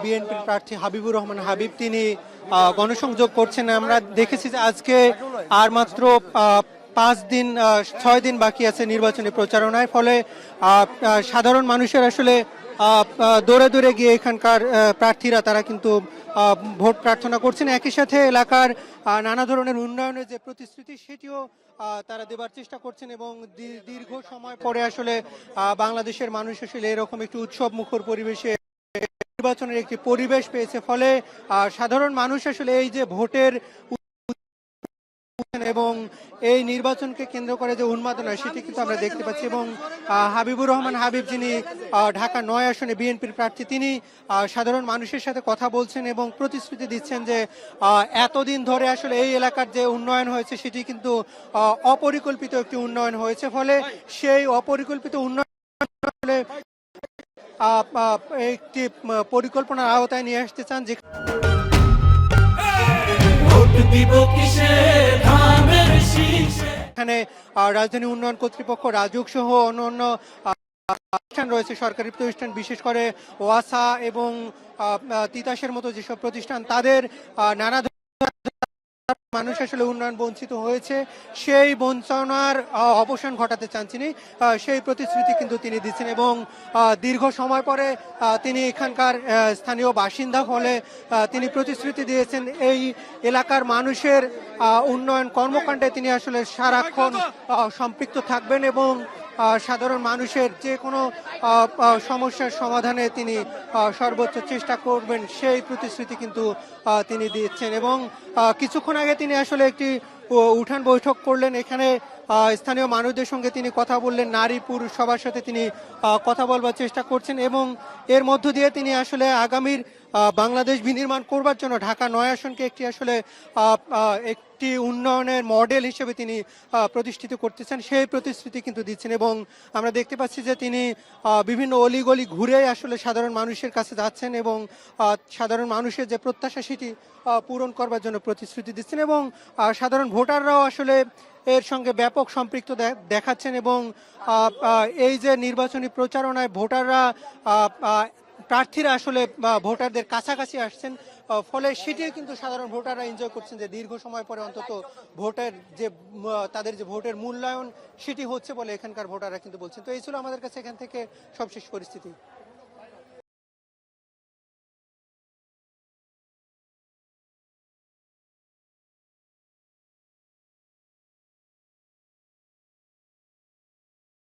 বিএনপির প্রার্থী হাবিবুর রহমান হাবিব তিনি গণসংযোগ করছেন। আমরা দেখেছি যে আজকে আর মাত্র 5 দিন 6 দিন বাকি আছে নির্বাচনী প্রচারণায়, ফলে সাধারণ মানুষের আসলে দৌড়ে দৌড়ে গিয়ে এখানকার প্রার্থীরা তারা কিন্তু ভোট প্রার্থনা করছেন। একই সাথে এলাকার নানা ধরনের উন্নয়নের যে প্রতিশ্রুতি সেটিও তারা দেবার চেষ্টা করছেন এবং দীর্ঘ সময় পরে আসলে বাংলাদেশের মানুষ আসলে এরকম একটি উৎসব মুখর পরিবেশে নির্বাচনের একটি পরিবেশ পেয়েছে। ফলে সাধারণ মানুষ আসলে এই যে ভোটের এবং এই নির্বাচনকে কেন্দ্র করে যে উন্মাদনা সেটি কিন্তু আমরা দেখতে পাচ্ছি। এবং হাবিবুর রহমান হাবিব যিনি ঢাকা 9 আসনে বিএনপির প্রার্থী, তিনি সাধারণ মানুষের সাথে কথা বলছেন এবং প্রতিশ্রুতি দিচ্ছেন যে এতদিন ধরে আসলে এই এলাকার যে উন্নয়ন হয়েছে সেটি কিন্তু অপরিকল্পিত একটি উন্নয়ন হয়েছে। ফলে সেই অপরিকল্পিত উন্নয়ন একটি পরিকল্পনার আওতায় নিয়ে আসতে চান, এখানে রাজধানী উন্নয়ন কর্তৃপক্ষ, রাজউক সহ অন্যান্য প্রতিষ্ঠান রয়েছে, সরকারি প্রতিষ্ঠান, বিশেষ করে ওয়াসা এবং তিতাসের মতো যেসব প্রতিষ্ঠান, তাদের নানা মানুষ আসলে উন্নয়ন বঞ্চিত হয়েছে, সেই বঞ্চনার অবসান ঘটাতে চান তিনি। সেই প্রতিশ্রুতি কিন্তু তিনি দিচ্ছেন এবং দীর্ঘ সময় পরে তিনি এখানকার স্থানীয় বাসিন্দা, ফলে তিনি প্রতিশ্রুতি দিয়েছেন এই এলাকার মানুষের উন্নয়ন কর্মকাণ্ডে তিনি আসলে সারাক্ষণ সম্পৃক্ত থাকবেন এবং সাধারণ মানুষের যে কোনো সমস্যার সমাধানে তিনি সর্বোচ্চ চেষ্টা করবেন, সেই প্রতিশ্রুতি কিন্তু তিনি দিচ্ছেন। এবং কিছুক্ষণ আগে তিনি আসলে একটি উঠান বৈঠক করলেন, এখানে স্থানীয় মানুষদের সঙ্গে তিনি কথা বললেন, নারী পুরুষ সবার সাথে তিনি কথা বলবার চেষ্টা করছেন এবং এর মধ্য দিয়ে তিনি আসলে আগামীর বাংলাদেশ বিনির্মাণ করবার জন্য ঢাকা 9 আসনকে একটি আসলে একটি উন্নয়নের মডেল হিসেবে তিনি প্রতিষ্ঠিত করতেছেন, সেই প্রতিশ্রুতি কিন্তু দিচ্ছেন। এবং আমরা দেখতে পাচ্ছি যে তিনি বিভিন্ন অলিগলি ঘুরে আসলে সাধারণ মানুষের কাছে যাচ্ছেন এবং সাধারণ মানুষের যে প্রত্যাশা সেটি পূরণ করবার জন্য প্রতিশ্রুতি দিচ্ছেন এবং সাধারণ ভোটাররাও আসলে এর সঙ্গে ব্যাপক সম্পৃক্ত দেখাচ্ছেন এবং এই যে নির্বাচনী প্রচারণায় ভোটাররা প্রার্থীরা আসলে ভোটারদের কাছাকাছি আসছেন, ফলে সেটিও কিন্তু সাধারণ ভোটাররা এনজয় করছেন যে দীর্ঘ সময় পরে অন্তত ভোটের যে তাদের যে ভোটের মূল্যায়ন সেটি হচ্ছে বলে এখানকার ভোটাররা কিন্তু বলছেন। তো এই ছিল আমাদের কাছে এখান থেকে সবশেষ পরিস্থিতি।